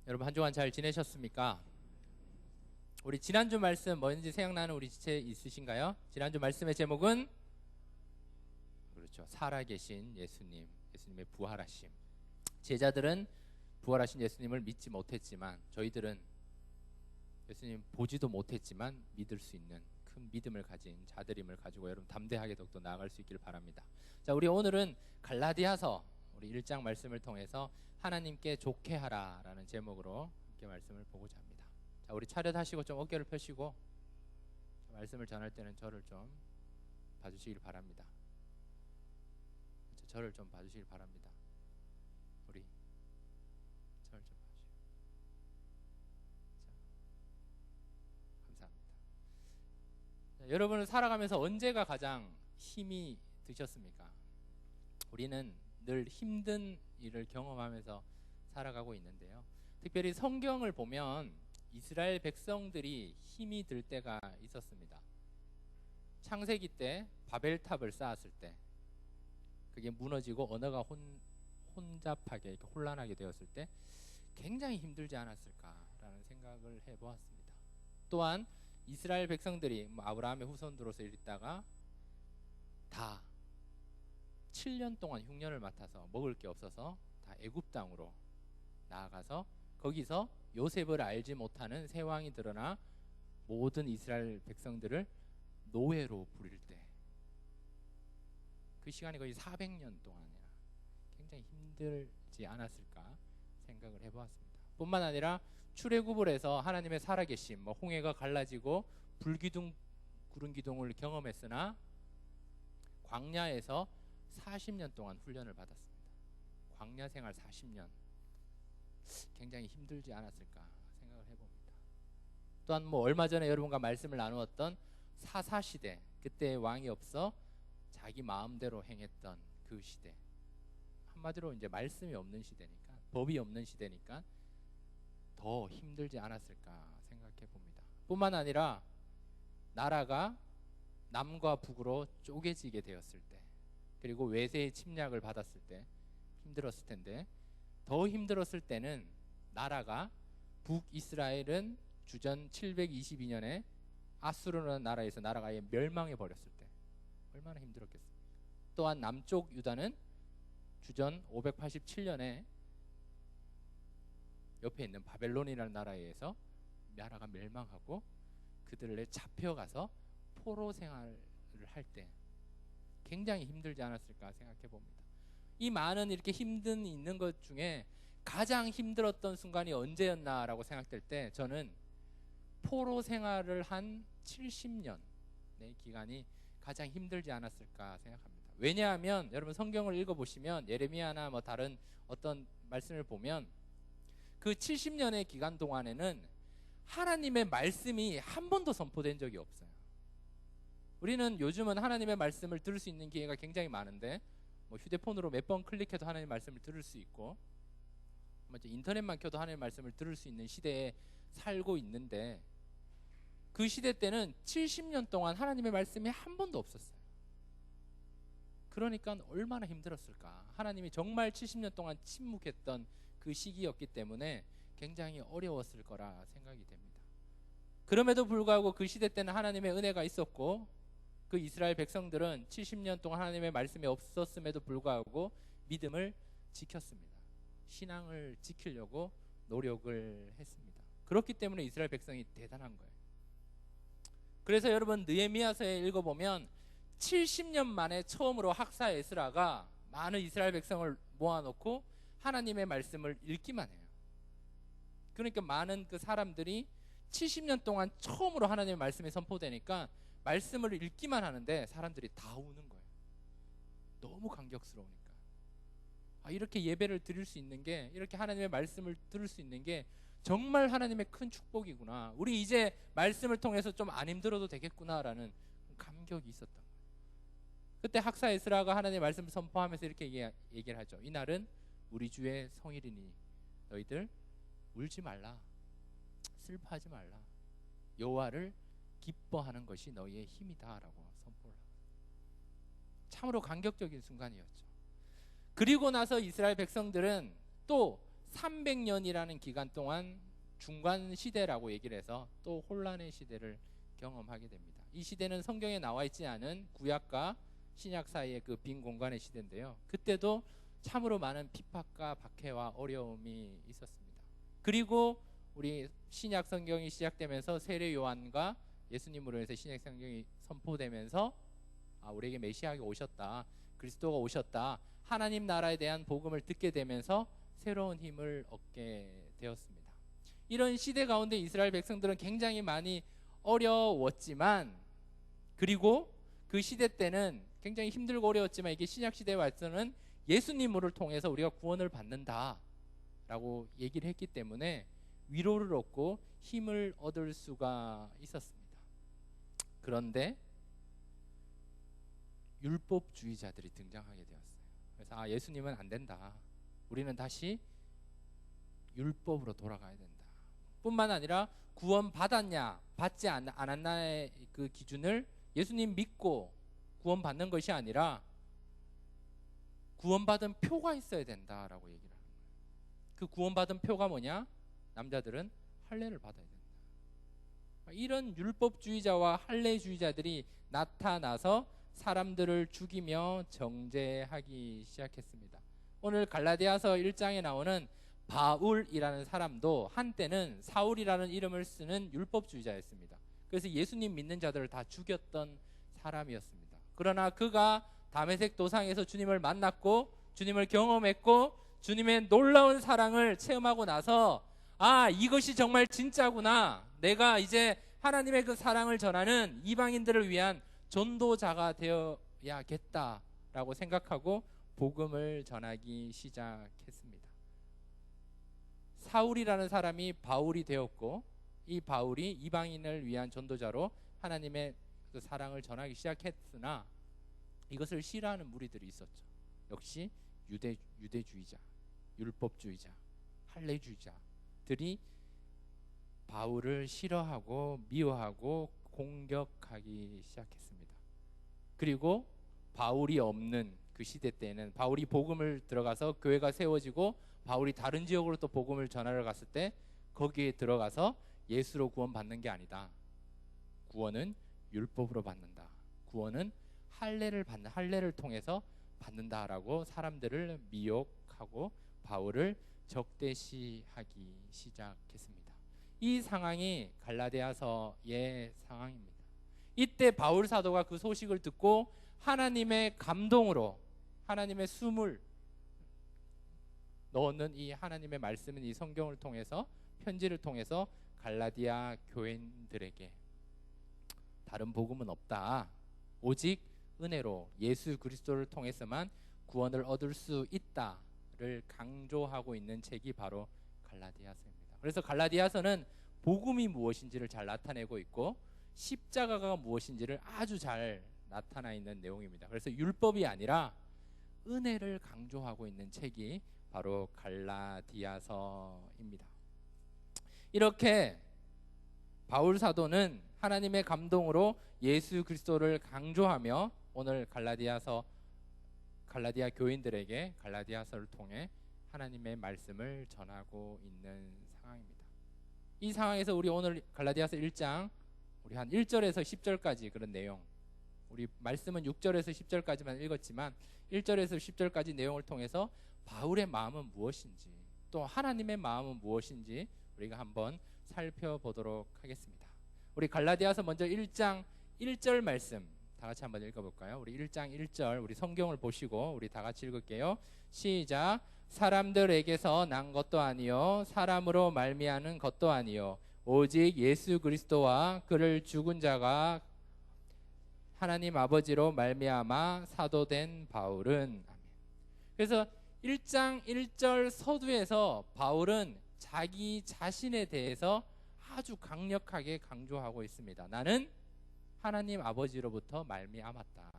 여러분 한 주간 잘 지내셨습니까? 우리 지난주 말씀 뭐였는지 생각나는 우리 지체 있으신가요? 지난주 말씀의 제목은 그렇죠, 살아계신 예수님, 예수님의 부활하심. 제자들은 부활하신 예수님을 믿지 못했지만 저희들은 예수님 보지도 못했지만 믿을 수 있는 큰 믿음을 가진 자들임을 가지고 여러분 담대하게 더욱더 나아갈 수 있기를 바랍니다. 자, 우리 오늘은 갈라디아서 우리 1장 말씀을 통해서 하나님께 좋게 하라라는 제목으로 함께 말씀을 보고자 합니다. 자, 우리 차렷하시고 좀 어깨를 펴시고 말씀을 전할 때는 저를 좀 봐주시길 바랍니다. 저를 좀 봐주시길 바랍니다. 우리 저를 좀 봐주시고. 자, 감사합니다. 자, 여러분을 살아가면서 언제가 가장 힘이 드셨습니까? 우리는 늘 힘든 일을 경험하면서 살아가고 있는데요. 특별히 성경을 보면 이스라엘 백성들이 힘이 들 때가 있었습니다. 창세기 때 바벨탑을 쌓았을 때 그게 무너지고 언어가 혼잡하게 이렇게 혼란하게 되었을 때 굉장히 힘들지 않았을까라는 생각을 해보았습니다. 또한 이스라엘 백성들이 아브라함의 후손들로서 있다가 다 7년 동안 흉년을 맡아서 먹을 게 없어서 다 애굽 땅으로 나아가서 거기서 요셉을 알지 못하는 새 왕이 드러나 모든 이스라엘 백성들을 노예로 부릴 때 그 시간이 거의 400년 동안이나 굉장히 힘들지 않았을까 생각을 해보았습니다. 뿐만 아니라 출애굽을 해서 하나님의 살아계심, 홍해가 갈라지고 불기둥 구름기둥을 경험했으나 광야에서 40년 동안 훈련을 받았습니다. 광야 생활 40년 굉장히 힘들지 않았을까 생각을 해봅니다. 또한 얼마 전에 여러분과 말씀을 나누었던 사사시대, 그때 왕이 없어 자기 마음대로 행했던 그 시대, 한마디로 이제 말씀이 없는 시대니까, 법이 없는 시대니까 더 힘들지 않았을까 생각해 봅니다. 뿐만 아니라 나라가 남과 북으로 쪼개지게 되었을 때, 그리고 외세의 침략을 받았을 때 힘들었을 텐데, 더 힘들었을 때는 나라가 북이스라엘은 주전 722년에 아수르라는 나라에서 나라가 아예 멸망해 버렸을 때 얼마나 힘들었겠습니까? 또한 남쪽 유다는 주전 587년에 옆에 있는 바벨론이라는 나라에 의해서 나라가 멸망하고 그들을 잡혀가서 포로 생활을 할 때 굉장히 힘들지 않았을까 생각해 봅니다. 이 많은 이렇게 힘든 있는 것 중에 가장 힘들었던 순간이 언제였나라고 생각될 때 저는 포로 생활을 한 70년의 기간이 가장 힘들지 않았을까 생각합니다. 왜냐하면 여러분 성경을 읽어보시면 예레미야나 다른 어떤 말씀을 보면 그 70년의 기간 동안에는 하나님의 말씀이 한 번도 선포된 적이 없어요. 우리는 요즘은 하나님의 말씀을 들을 수 있는 기회가 굉장히 많은데 휴대폰으로 몇 번 클릭해도 하나님의 말씀을 들을 수 있고 인터넷만 켜도 하나님의 말씀을 들을 수 있는 시대에 살고 있는데, 그 시대 때는 70년 동안 하나님의 말씀이 한 번도 없었어요. 그러니까 얼마나 힘들었을까. 하나님이 정말 70년 동안 침묵했던 그 시기였기 때문에 굉장히 어려웠을 거라 생각이 됩니다. 그럼에도 불구하고 그 시대 때는 하나님의 은혜가 있었고, 그 이스라엘 백성들은 70년 동안 하나님의 말씀이 없었음에도 불구하고 믿음을 지켰습니다. 신앙을 지키려고 노력을 했습니다. 그렇기 때문에 이스라엘 백성이 대단한 거예요. 그래서 여러분 느헤미야서에 읽어보면 70년 만에 처음으로 학사 에스라가 많은 이스라엘 백성을 모아놓고 하나님의 말씀을 읽기만 해요. 그러니까 많은 그 사람들이 70년 동안 처음으로 하나님의 말씀이 선포되니까 말씀을 읽기만 하는데 사람들이 다 우는 거예요. 너무 감격스러우니까. 이렇게 예배를 드릴 수 있는 게, 이렇게 하나님의 말씀을 들을 수 있는 게 정말 하나님의 큰 축복이구나. 우리 이제 말씀을 통해서 좀 안 힘들어도 되겠구나라는 감격이 있었던 거예요. 그때 학사 에스라가 하나님의 말씀을 선포하면서 이렇게 얘기를 하죠. 이날은 우리 주의 성일이니 너희들 울지 말라, 슬퍼하지 말라, 여호와를 기뻐하는 것이 너희의 힘이다라고 선포를 합니다. 참으로 감격적인 순간이었죠. 그리고 나서 이스라엘 백성들은 또 300년이라는 기간 동안 중간 시대라고 얘기를 해서 또 혼란의 시대를 경험하게 됩니다. 이 시대는 성경에 나와 있지 않은 구약과 신약 사이의 그 빈 공간의 시대인데요. 그때도 참으로 많은 핍박과 박해와 어려움이 있었습니다. 그리고 우리 신약 성경이 시작되면서 세례 요한과 예수님으로 해서 신약 성경이 선포되면서 우리에게 메시아가 오셨다, 그리스도가 오셨다, 하나님 나라에 대한 복음을 듣게 되면서 새로운 힘을 얻게 되었습니다. 이런 시대 가운데 이스라엘 백성들은 굉장히 많이 어려웠지만, 그리고 그 시대 때는 굉장히 힘들고 어려웠지만, 이게 신약 시대에 와서는 예수님을 통해서 우리가 구원을 받는다 라고 얘기를 했기 때문에 위로를 얻고 힘을 얻을 수가 있었습니다. 그런데 율법주의자들이 등장하게 되었어요. 그래서 예수님은 안 된다, 우리는 다시 율법으로 돌아가야 된다. 뿐만 아니라 구원 받았냐 받지 않았냐의 그 기준을 예수님 믿고 구원 받는 것이 아니라 구원받은 표가 있어야 된다라고 얘기를 하는 거예요. 그 구원받은 표가 뭐냐? 남자들은 할례를 받아야 된다. 이런 율법주의자와 할례주의자들이 나타나서 사람들을 죽이며 정죄하기 시작했습니다. 오늘 갈라디아서 1장에 나오는 바울이라는 사람도 한때는 사울이라는 이름을 쓰는 율법주의자였습니다. 그래서 예수님 믿는 자들을 다 죽였던 사람이었습니다. 그러나 그가 다메섹 도상에서 주님을 만났고 주님을 경험했고 주님의 놀라운 사랑을 체험하고 나서 이것이 정말 진짜구나, 내가 이제 하나님의 그 사랑을 전하는 이방인들을 위한 전도자가 되어야겠다라고 생각하고 복음을 전하기 시작했습니다. 사울이라는 사람이 바울이 되었고, 이 바울이 이방인을 위한 전도자로 하나님의 그 사랑을 전하기 시작했으나 이것을 싫어하는 무리들이 있었죠. 역시 유대주의자, 율법주의자, 할례주의자들이 바울을 싫어하고 미워하고 공격하기 시작했습니다. 그리고 바울이 없는 그 시대 때는 바울이 복음을 들어가서 교회가 세워지고 바울이 다른 지역으로 또 복음을 전하러 갔을 때 거기에 들어가서 예수로 구원받는 게 아니다, 구원은 율법으로 받는다, 구원은 할례를 통해서 받는다라고 사람들을 미혹하고 바울을 적대시하기 시작했습니다. 이 상황이 갈라디아서의 상황입니다. 이때 바울 사도가 그 소식을 듣고 하나님의 감동으로 하나님의 숨을 넣는 이 하나님의 말씀은 이 성경을 통해서, 편지를 통해서 갈라디아 교인들에게 다른 복음은 없다, 오직 은혜로 예수 그리스도를 통해서만 구원을 얻을 수 있다를 강조하고 있는 책이 바로 갈라디아서입니다. 그래서 갈라디아서는 복음이 무엇인지를 잘 나타내고 있고 십자가가 무엇인지를 아주 잘 나타나 있는 내용입니다. 그래서 율법이 아니라 은혜를 강조하고 있는 책이 바로 갈라디아서입니다. 이렇게 바울 사도는 하나님의 감동으로 예수 그리스도를 강조하며 오늘 갈라디아 교인들에게 갈라디아서를 통해 하나님의 말씀을 전하고 있는 상황입니다. 이 상황에서 우리 오늘 갈라디아서 1장 우리 한 1절에서 10절까지 그런 내용, 우리 말씀은 6절에서 10절까지만 읽었지만 1절에서 10절까지 내용을 통해서 바울의 마음은 무엇인지, 또 하나님의 마음은 무엇인지 우리가 한번 살펴보도록 하겠습니다. 우리 갈라디아서 먼저 1장 1절 말씀 다 같이 한번 읽어볼까요? 우리 1장 1절 우리 성경을 보시고 우리 다 같이 읽을게요. 시작. 사람들에게서 난 것도 아니요 사람으로 말미암은 것도 아니요 오직 예수 그리스도와 그를 죽은 자가 하나님 아버지로 말미암아 사도된 바울은. 아멘. 그래서 1장 1절 서두에서 바울은 자기 자신에 대해서 아주 강력하게 강조하고 있습니다. 나는 하나님 아버지로부터 말미암았다.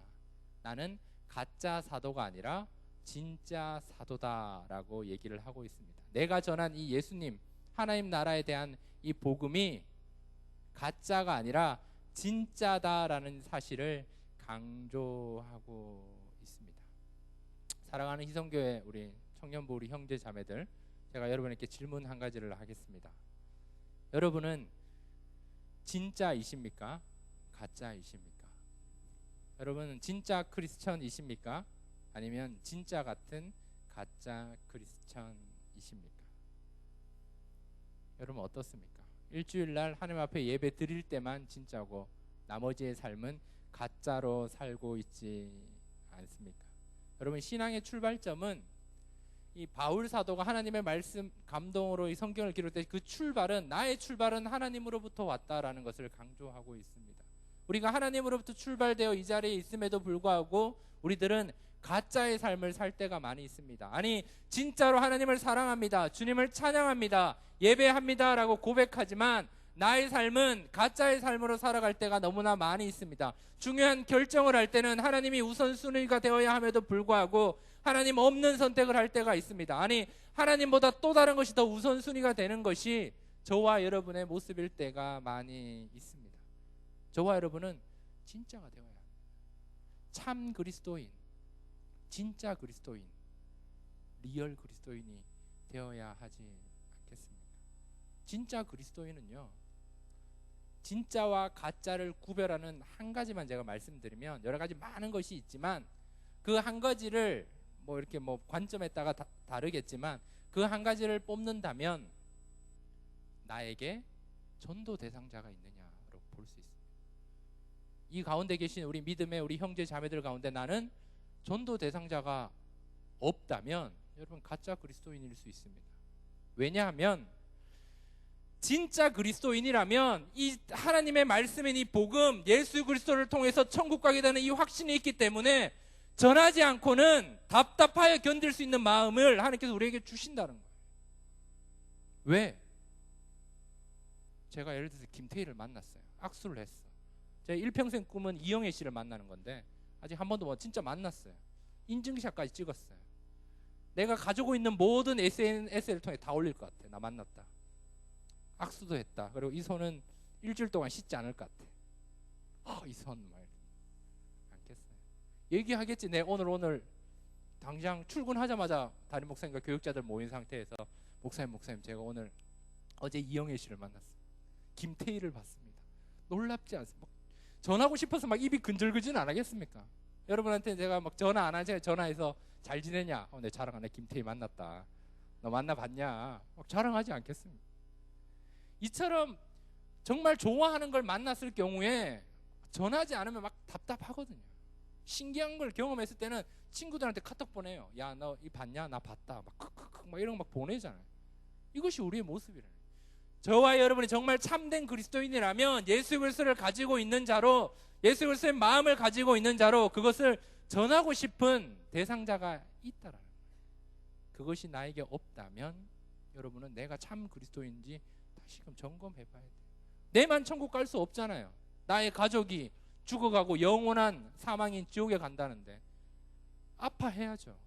나는 가짜 사도가 아니라 진짜 사도다라고 얘기를 하고 있습니다. 내가 전한 이 예수님, 하나님 나라에 대한 이 복음이 가짜가 아니라 진짜다라는 사실을 강조하고 있습니다. 사랑하는 희성교회 우리 청년부 우리 형제 자매들, 제가 여러분에게 질문 한 가지를 하겠습니다. 여러분은 진짜이십니까? 가짜이십니까? 여러분은 진짜 크리스천이십니까? 아니면 진짜 같은 가짜 크리스천이십니까? 여러분 어떻습니까? 일주일날 하나님 앞에 예배 드릴 때만 진짜고 나머지의 삶은 가짜로 살고 있지 않습니까? 여러분 신앙의 출발점은 이 바울 사도가 하나님의 말씀 감동으로 이 성경을 기록할 때 그 출발은 나의 출발은 하나님으로부터 왔다라는 것을 강조하고 있습니다. 우리가 하나님으로부터 출발되어 이 자리에 있음에도 불구하고 우리들은 가짜의 삶을 살 때가 많이 있습니다. 아니 진짜로 하나님을 사랑합니다, 주님을 찬양합니다, 예배합니다 라고 고백하지만 나의 삶은 가짜의 삶으로 살아갈 때가 너무나 많이 있습니다. 중요한 결정을 할 때는 하나님이 우선순위가 되어야 함에도 불구하고 하나님 없는 선택을 할 때가 있습니다. 아니 하나님보다 또 다른 것이 더 우선순위가 되는 것이 저와 여러분의 모습일 때가 많이 있습니다. 저와 여러분은 진짜가 되어야 합니다. 참 그리스도인, 진짜 그리스도인, 리얼 그리스도인이 되어야 하지 않겠습니까? 진짜 그리스도인은요, 진짜와 가짜를 구별하는 한 가지만 제가 말씀드리면, 여러 가지 많은 것이 있지만 그 한 가지를 이렇게 관점에 따라 다르겠지만 그 한 가지를 뽑는다면 나에게 전도 대상자가 있느냐로 볼 수 있습니다. 이 가운데 계신 우리 믿음의 우리 형제 자매들 가운데 나는 전도 대상자가 없다면 여러분 가짜 그리스도인일 수 있습니다. 왜냐하면 진짜 그리스도인이라면 이 하나님의 말씀인 이 복음, 예수 그리스도를 통해서 천국 가게 되는 이 확신이 있기 때문에 전하지 않고는 답답하여 견딜 수 있는 마음을 하나님께서 우리에게 주신다는 거예요. 왜? 제가 예를 들어서 김태희를 만났어요. 악수를 했어. 제 일평생 꿈은 이영애 씨를 만나는 건데 아직 한 번도 진짜 만났어요. 인증샷까지 찍었어요. 내가 가지고 있는 모든 SNS를 통해 다 올릴 것 같아. 나 만났다, 악수도 했다. 그리고 이 손은 일주일 동안 씻지 않을 것 같아. 이 손 말 않겠어요. 얘기하겠지. 내 오늘 당장 출근하자마자 담임 목사님과 교육자들 모인 상태에서 목사님 제가 어제 이영애 씨를 만났어요. 김태희를 봤습니다. 놀랍지 않습니까? 전하고 싶어서 막 입이 근질근질 안 하겠습니까? 여러분한테 제가 막 전화 안 하지, 전화해서 잘 지내냐? 내 자랑하네, 김태희 만났다. 너 만나봤냐? 막 자랑하지 않겠습니까? 이처럼 정말 좋아하는 걸 만났을 경우에 전하지 않으면 막 답답하거든요. 신기한 걸 경험했을 때는 친구들한테 카톡 보내요. 야, 너 이 봤냐? 나 봤다. 막 크크크 막 이런 거 막 보내잖아요. 이것이 우리의 모습이라는 거예요. 저와 여러분이 정말 참된 그리스도인이라면 예수 그리스도를 가지고 있는 자로, 예수 그리스도의 마음을 가지고 있는 자로 그것을 전하고 싶은 대상자가 있다라는 거예요. 그것이 나에게 없다면 여러분은 내가 참 그리스도인지 다시금 점검해 봐야 돼요. 내만 천국 갈 수 없잖아요. 나의 가족이 죽어가고 영원한 사망인 지옥에 간다는데 아파해야죠.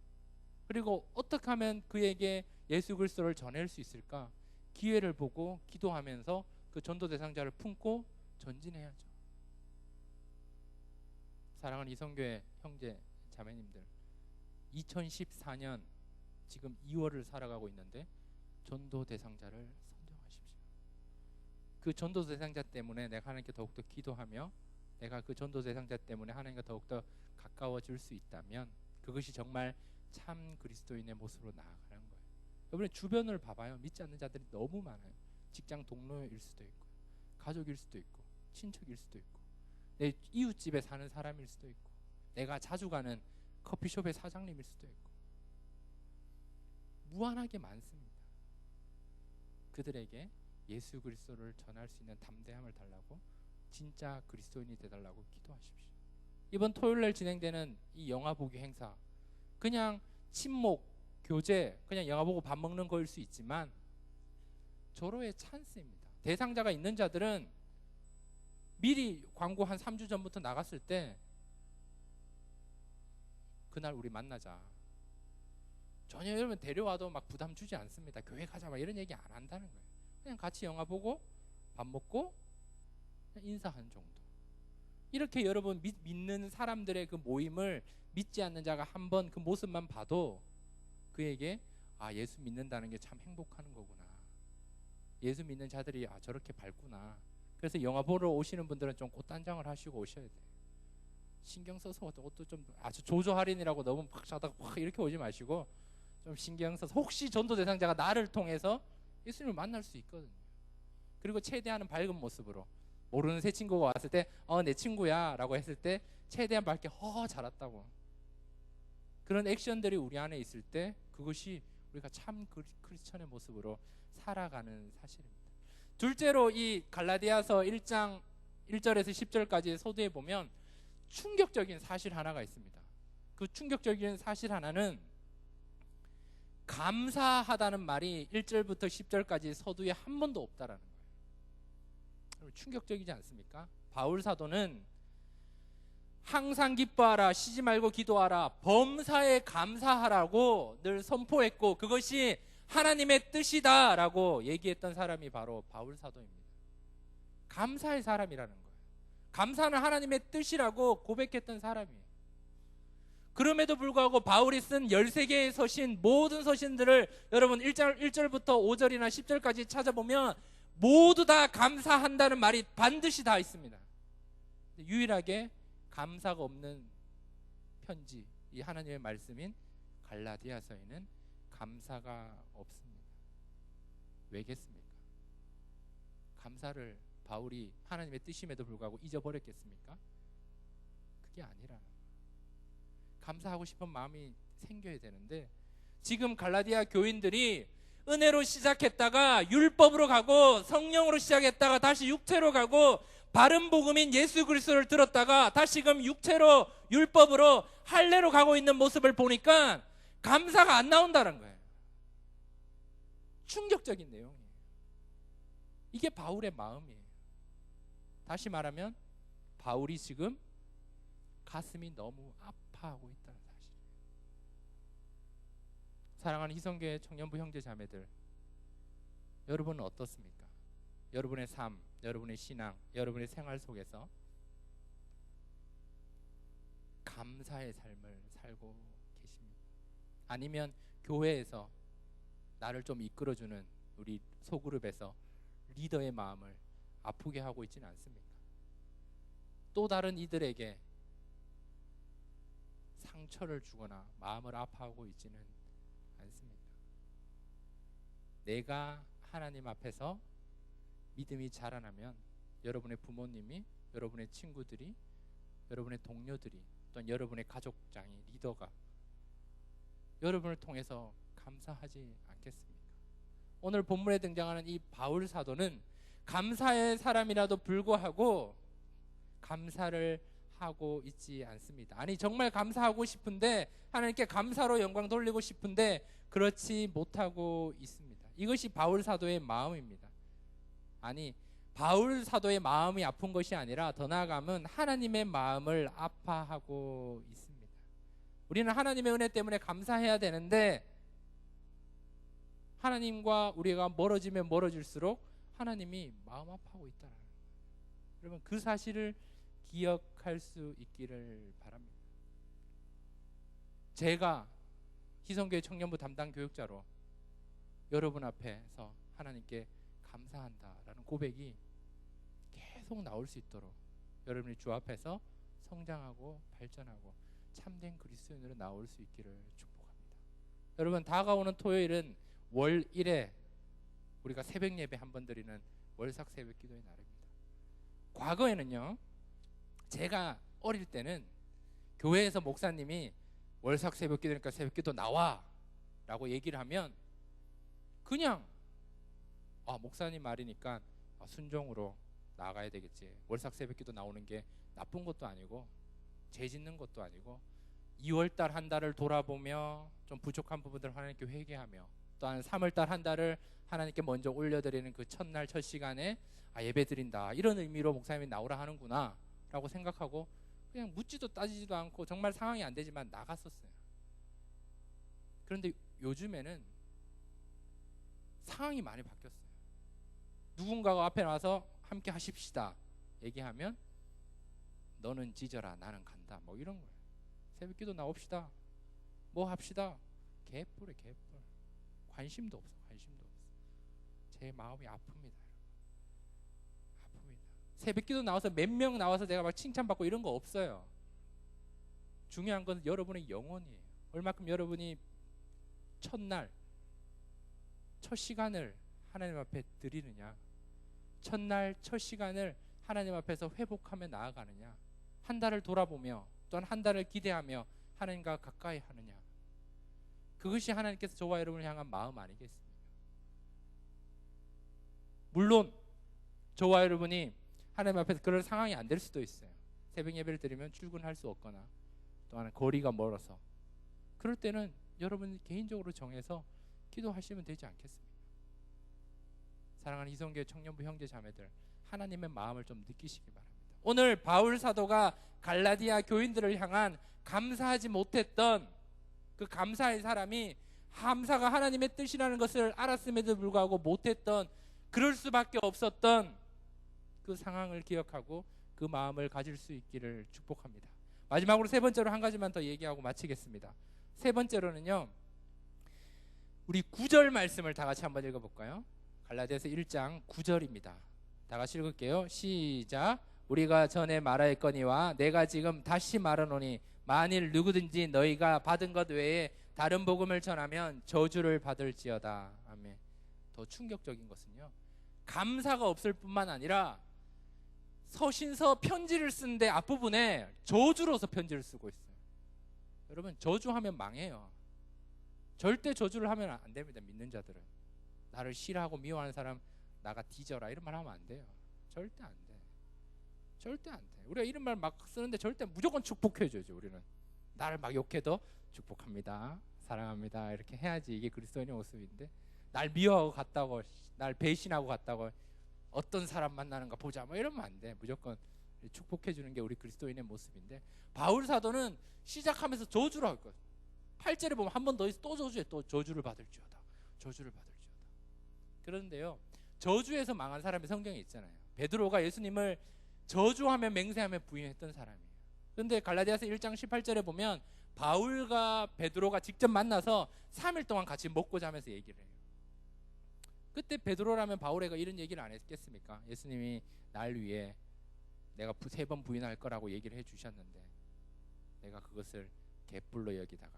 그리고 어떻게 하면 그에게 예수 그리스도를 전할 수 있을까? 기회를 보고 기도하면서 그 전도 대상자를 품고 전진해야죠. 사랑하는 이성교회 형제 자매님들, 2014년 지금 2월을 살아가고 있는데 전도 대상자를 선정하십시오. 그 전도 대상자 때문에 내가 하나님께 더욱더 기도하며 내가 그 전도 대상자 때문에 하나님과 더욱더 가까워질 수 있다면 그것이 정말 참 그리스도인의 모습으로 나아가는 거예요. 여러분 주변을 봐봐요. 믿지 않는 자들이 너무 많아요. 직장 동료일 수도 있고, 가족일 수도 있고, 친척일 수도 있고, 내 이웃집에 사는 사람일 수도 있고, 내가 자주 가는 커피숍의 사장님일 수도 있고, 무한하게 많습니다. 그들에게 예수 그리스도를 전할 수 있는 담대함을 달라고, 진짜 그리스도인이 되달라고 기도하십시오. 이번 토요일날 진행되는 이 영화 보기 행사, 그냥 친목, 교제, 그냥 영화 보고 밥 먹는 거일 수 있지만 절호의 찬스입니다. 대상자가 있는 자들은 미리 광고 한 3주 전부터 나갔을 때 그날 우리 만나자. 전혀 여러분 데려와도 막 부담 주지 않습니다. 교회 가자 막 이런 얘기 안 한다는 거예요. 그냥 같이 영화 보고 밥 먹고 인사하는 정도. 이렇게 여러분 믿는 사람들의 그 모임을 믿지 않는 자가 한번 그 모습만 봐도 그에게 예수 믿는다는 게 참 행복한 거구나. 예수 믿는 자들이 저렇게 밝구나. 그래서 영화 보러 오시는 분들은 좀 꽃단장을 하시고 오셔야 돼. 신경 써서 옷도 좀 아주 조조 할인이라고 너무 막 자다가 확 이렇게 오지 마시고 좀 신경 써서, 혹시 전도 대상자가 나를 통해서 예수님을 만날 수 있거든요. 그리고 최대한 밝은 모습으로, 모르는 새 친구가 왔을 때 내 친구야 라고 했을 때 최대한 밝게 잘 왔다고, 그런 액션들이 우리 안에 있을 때 그것이 우리가 참 크리스천의 모습으로 살아가는 사실입니다. 둘째로 이 갈라디아서 1장 1절에서 10절까지 서두에 보면 충격적인 사실 하나가 있습니다. 그 충격적인 사실 하나는 감사하다는 말이 1절부터 10절까지 서두에 한 번도 없다라는 거예요. 충격적이지 않습니까? 바울 사도는 항상 기뻐하라, 쉬지 말고 기도하라, 범사에 감사하라고 늘 선포했고 그것이 하나님의 뜻이다 라고 얘기했던 사람이 바로 바울 사도입니다. 감사의 사람이라는 거예요. 감사는 하나님의 뜻이라고 고백했던 사람이에요. 그럼에도 불구하고 바울이 쓴 13개의 서신, 모든 서신들을 여러분 1절부터 5절이나 10절까지 찾아보면 모두 다 감사한다는 말이 반드시 다 있습니다. 유일하게 감사가 없는 편지, 이 하나님의 말씀인 갈라디아서에는 감사가 없습니다. 왜겠습니까? 감사를 바울이 하나님의 뜻임에도 불구하고 잊어버렸겠습니까? 그게 아니라 감사하고 싶은 마음이 생겨야 되는데, 지금 갈라디아 교인들이 은혜로 시작했다가 율법으로 가고 성령으로 시작했다가 다시 육체로 가고 바른 복음인 예수 그리스도를 들었다가 다시금 육체로 율법으로 할례로 가고 있는 모습을 보니까 감사가 안 나온다는 거예요. 충격적인 내용이에요. 이게 바울의 마음이에요. 다시 말하면 바울이 지금 가슴이 너무 아파하고 있다는 사실이에요. 사랑하는 희성교회 청년부 형제 자매들, 여러분은 어떻습니까? 여러분의 삶, 여러분의 신앙, 여러분의 생활 속에서 감사의 삶을 살고 계십니까? 아니면 교회에서 나를 좀 이끌어주는 우리 소그룹에서 리더의 마음을 아프게 하고 있지는 않습니까? 또 다른 이들에게 상처를 주거나 마음을 아파하고 있지는 않습니까? 내가 하나님 앞에서 믿음이 자라나면 여러분의 부모님이, 여러분의 친구들이, 여러분의 동료들이, 또는 여러분의 가족장이, 리더가 여러분을 통해서 감사하지 않겠습니까? 오늘 본문에 등장하는 이 바울 사도는 감사의 사람이라도 불구하고 감사를 하고 있지 않습니다. 아니, 정말 감사하고 싶은데, 하나님께 감사로 영광 돌리고 싶은데 그렇지 못하고 있습니다. 이것이 바울 사도의 마음입니다. 아니, 바울 사도의 마음이 아픈 것이 아니라 더 나아가면 하나님의 마음을 아파하고 있습니다. 우리는 하나님의 은혜 때문에 감사해야 되는데 하나님과 우리가 멀어지면 멀어질수록 하나님이 마음 아파하고 있다는 거예요. 여러분, 그 사실을 기억할 수 있기를 바랍니다. 제가 희성교회 청년부 담당 교육자로 여러분 앞에서 하나님께 감사한다라는 고백이 계속 나올 수 있도록 여러분이 주 앞에서 성장하고 발전하고 참된 그리스도인으로 나올 수 있기를 축복합니다. 여러분, 다가오는 토요일은 월 1회 우리가 새벽 예배 한 번 드리는 월삭 새벽 기도의 날입니다. 과거에는요, 제가 어릴 때는 교회에서 목사님이 월삭 새벽 기도니까 새벽 기도 나와 라고 얘기를 하면 그냥 목사님 말이니까 순종으로 나가야 되겠지, 월삭 새벽 기도 나오는 게 나쁜 것도 아니고 죄 짓는 것도 아니고 2월달 한 달을 돌아보며 좀 부족한 부분들을 하나님께 회개하며 또한 3월달 한 달을 하나님께 먼저 올려드리는 그 첫날 첫 시간에 예배 드린다, 이런 의미로 목사님이 나오라 하는구나 라고 생각하고 그냥 묻지도 따지지도 않고 정말 상황이 안 되지만 나갔었어요. 그런데 요즘에는 상황이 많이 바뀌었어요. 누군가가 앞에 나와서 함께 하십시다 얘기하면 너는 지져라, 나는 간다, 뭐 이런 거예요. 새벽기도 나옵시다, 뭐 합시다, 개뿔에 개뿔. 관심도 없어. 제 마음이 아픕니다. 새벽기도 나와서 몇 명 나와서 내가 막 칭찬받고 이런 거 없어요. 중요한 건 여러분의 영혼이에요. 얼마큼 여러분이 첫날, 첫 시간을 하나님 앞에 드리느냐, 첫날, 첫 시간을 하나님 앞에서 회복하며 나아가느냐, 한 달을 돌아보며 또한 한 달을 기대하며 하나님과 가까이 하느냐, 그것이 하나님께서 저와 여러분을 향한 마음 아니겠습니까? 물론 저와 여러분이 하나님 앞에서 그럴 상황이 안 될 수도 있어요. 새벽 예배를 드리면 출근할 수 없거나 또한 거리가 멀어서, 그럴 때는 여러분 개인적으로 정해서 기도하시면 되지 않겠습니까? 사랑하는 이성교회 청년부 형제 자매들, 하나님의 마음을 좀 느끼시기 바랍니다. 오늘 바울 사도가 갈라디아 교인들을 향한 감사하지 못했던 그 감사의 사람이, 감사가 하나님의 뜻이라는 것을 알았음에도 불구하고 못했던, 그럴 수밖에 없었던 그 상황을 기억하고 그 마음을 가질 수 있기를 축복합니다. 마지막으로 세 번째로 한 가지만 더 얘기하고 마치겠습니다. 세 번째로는요, 우리 9절 말씀을 다 같이 한번 읽어볼까요? 갈라디아서 1장 9절입니다. 다 같이 읽을게요. 시작. 우리가 전에 말하였거니와 내가 지금 다시 말하노니 만일 누구든지 너희가 받은 것 외에 다른 복음을 전하면 저주를 받을지어다. 아멘. 더 충격적인 것은요, 감사가 없을 뿐만 아니라 서신서 편지를 쓰는데 앞부분에 저주로서 편지를 쓰고 있어요. 여러분, 저주하면 망해요. 절대 저주를 하면 안 됩니다. 믿는 자들은. 나를 싫어하고 미워하는 사람 나가 뒤져라 이런 말 하면 안 돼요. 절대 안 돼. 절대 안 돼. 우리가 이런 말 막 쓰는데 절대 무조건 축복해줘야죠. 우리는 나를 막 욕해도 축복합니다, 사랑합니다 이렇게 해야지 이게 그리스도인의 모습인데, 날 미워하고 갔다고, 날 배신하고 갔다고 어떤 사람 만나는가 보자 뭐 이러면 안 돼. 무조건 축복해주는 게 우리 그리스도인의 모습인데, 바울 사도는 시작하면서 저주를 할 거예요. 8절에 보면 한 번 더 또 저주해. 또 저주를 받을지어다. 저주를 받을지어다. 그런데요, 저주에서 망한 사람이 성경에 있잖아요. 베드로가 예수님을 저주하며 맹세하며 부인했던 사람이에요. 그런데 갈라디아서 1장 18절에 보면 바울과 베드로가 직접 만나서 3일 동안 같이 먹고 자면서 얘기를 해요. 그때 베드로라면 바울에게 이런 얘기를 안 했겠습니까? 예수님이 날 위해 내가 3번 부인할 거라고 얘기를 해주셨는데 내가 그것을 개뿔로 여기다가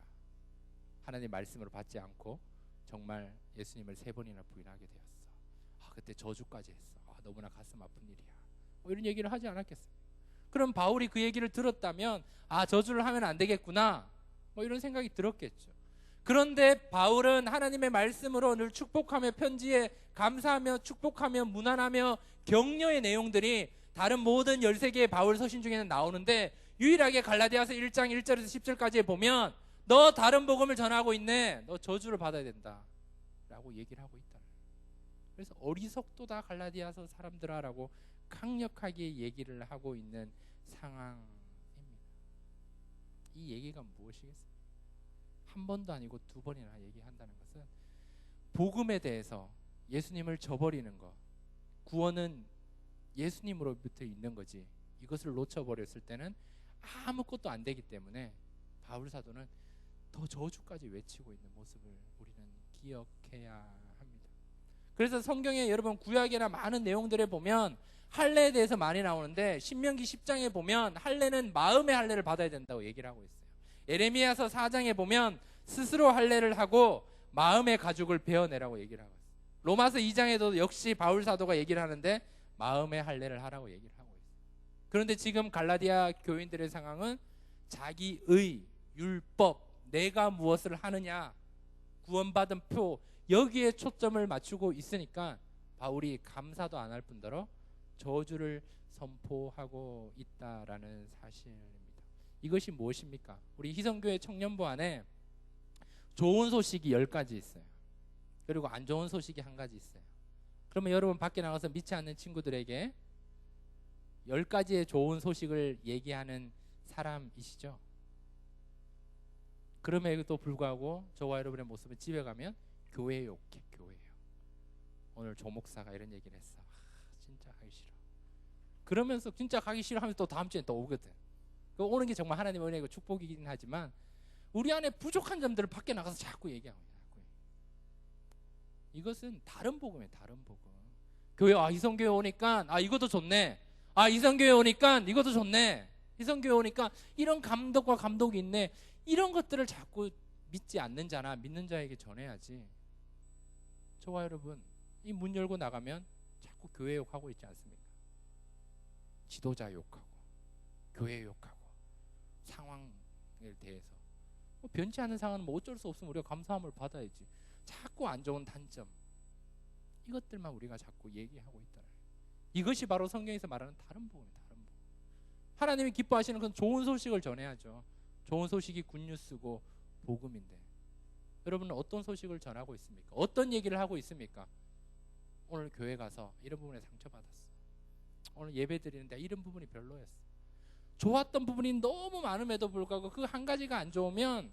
하나님 말씀으로 받지 않고 정말 예수님을 3번이나 부인하게 되었어. 그때 저주까지 했어. 너무나 가슴 아픈 일이야. 뭐 이런 얘기를 하지 않았겠습니까? 그럼 바울이 그 얘기를 들었다면 저주를 하면 안 되겠구나 뭐 이런 생각이 들었겠죠. 그런데 바울은 하나님의 말씀으로 늘 축복하며 편지에 감사하며 축복하며 문안하며 격려의 내용들이 다른 모든 13개의 바울 서신 중에는 나오는데, 유일하게 갈라디아서 1장 1절에서 10절까지에 보면 너 다른 복음을 전하고 있네, 너 저주를 받아야 된다 라고 얘기를 하고 있다. 그래서 어리석도다 갈라디아서 사람들아 라고 강력하게 얘기를 하고 있는 상황입니다. 이 얘기가 무엇이겠습니까? 한 번도 아니고 2번이나 얘기한다는 것은 복음에 대해서 예수님을 저버리는 것, 구원은 예수님으로부터 있는 거지 이것을 놓쳐버렸을 때는 아무것도 안 되기 때문에 바울 사도는 더 저주까지 외치고 있는 모습을 우리는 기억해야 합니다. 그래서 성경에 여러분 구약이나 많은 내용들에 보면 할례에 대해서 많이 나오는데, 신명기 10장에 보면 할례는 마음의 할례를 받아야 된다고 얘기를 하고 있어요. 예레미야서 4장에 보면 스스로 할례를 하고 마음의 가죽을 베어내라고 얘기를 하고 있어요. 로마서 2장에도 역시 바울 사도가 얘기를 하는데 마음의 할례를 하라고 얘기를 하고 있어요. 그런데 지금 갈라디아 교인들의 상황은 자기의 율법, 내가 무엇을 하느냐, 구원받은 표, 여기에 초점을 맞추고 있으니까 바울이 감사도 안 할 뿐더러 저주를 선포하고 있다라는 사실입니다. 이것이 무엇입니까? 우리 희성교회 청년부 안에 좋은 소식이 10가지 있어요. 그리고 안 좋은 소식이 1가지 있어요. 그러면 여러분 밖에 나가서 믿지 않는 친구들에게 10가지의 좋은 소식을 얘기하는 사람이시죠? 그럼에도 불구하고 저와 여러분의 모습은 집에 가면 교회에 욕해. 교회예요. 오늘 조 목사가 이런 얘기를 했어. 진짜 하기 싫어. 그러면서 진짜 가기 싫어 하면서 또 다음 주에 또 오거든. 오는 게 정말 하나님의 은혜고 축복이긴 하지만 우리 안에 부족한 점들을 밖에 나가서 자꾸 얘기하고 있어요. 이것은 다른 복음이에요. 다른 복음. 교회 이성교회 오니까 이것도 좋네. 이성교회 오니까 이것도 좋네. 이성교회 오니까 이런 감독과 감독이 있네. 이런 것들을 자꾸 믿지 않는 자나 믿는 자에게 전해야지. 저와 여러분, 이 문 열고 나가면 자꾸 교회 욕하고 있지 않습니까? 지도자 욕하고 교회 욕하고 상황에 대해서 변치 않는 상황은 어쩔 수 없으면 우리가 감사함을 받아야지. 자꾸 안 좋은 단점, 이것들만 우리가 자꾸 얘기하고 있다. 이것이 바로 성경에서 말하는 다른 복음이에요. 다른 복음. 하나님이 기뻐하시는 건 좋은 소식을 전해야죠. 좋은 소식이 굿뉴스고 복음인데, 여러분은 어떤 소식을 전하고 있습니까? 어떤 얘기를 하고 있습니까? 오늘 교회 가서 이런 부분에 상처받았어. 오늘 예배 드리는데 이런 부분이 별로였어. 좋았던 부분이 너무 많음에도 불구하고 그 한 가지가 안 좋으면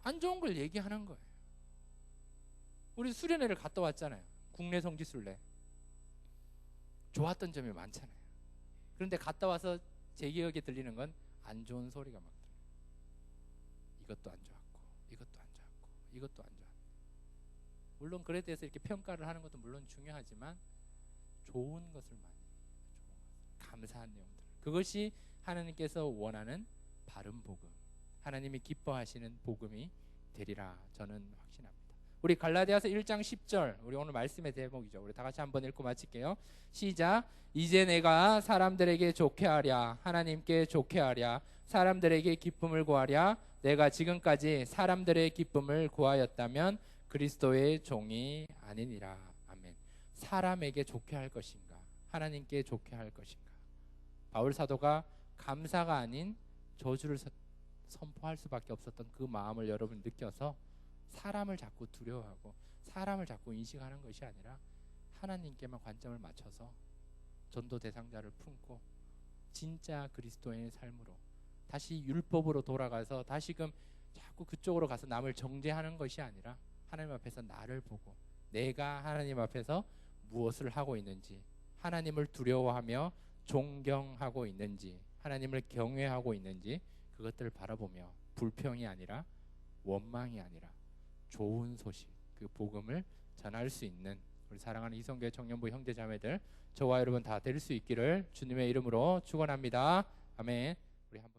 안 좋은 걸 얘기하는 거예요. 우리 수련회를 갔다 왔잖아요. 국내 성지순례. 좋았던 점이 많잖아요. 그런데 갔다 와서 제 기억에 들리는 건 안 좋은 소리가 막 들려요. 이것도 안 좋았고 이것도 안 좋았고 이것도 안 좋았고. 물론 그에 대해서 이렇게 평가를 하는 것도 물론 중요하지만 좋은 것을 많이, 감사한 내용들, 그것이 하나님께서 원하는 바른 복음, 하나님이 기뻐하시는 복음이 되리라 저는 확신합니다. 우리 갈라디아서 1장 10절, 우리 오늘 말씀의 대목이죠. 우리 다 같이 한번 읽고 마칠게요. 시작. 이제 내가 사람들에게 좋게 하랴, 하나님께 좋게 하랴, 사람들에게 기쁨을 구하랴. 내가 지금까지 사람들의 기쁨을 구하였다면 그리스도의 종이 아니니라. 아멘. 사람에게 좋게 할 것인가, 하나님께 좋게 할 것인가. 바울 사도가 감사가 아닌 저주를 선포할 수밖에 없었던 그 마음을 여러분 느껴서 사람을 자꾸 두려워하고 사람을 자꾸 인식하는 것이 아니라 하나님께만 관점을 맞춰서 전도 대상자를 품고 진짜 그리스도인의 삶으로 다시 율법으로 돌아가서 다시금 자꾸 그쪽으로 가서 남을 정죄하는 것이 아니라 하나님 앞에서 나를 보고 내가 하나님 앞에서 무엇을 하고 있는지, 하나님을 두려워하며 존경하고 있는지, 하나님을 경외하고 있는지, 그것들을 바라보며 불평이 아니라 원망이 아니라 좋은 소식, 그 복음을 전할 수 있는 우리 사랑하는 이성교회 청년부 형제자매들, 저와 여러분 다 될 수 있기를 주님의 이름으로 축원합니다. 아멘. 우리 한번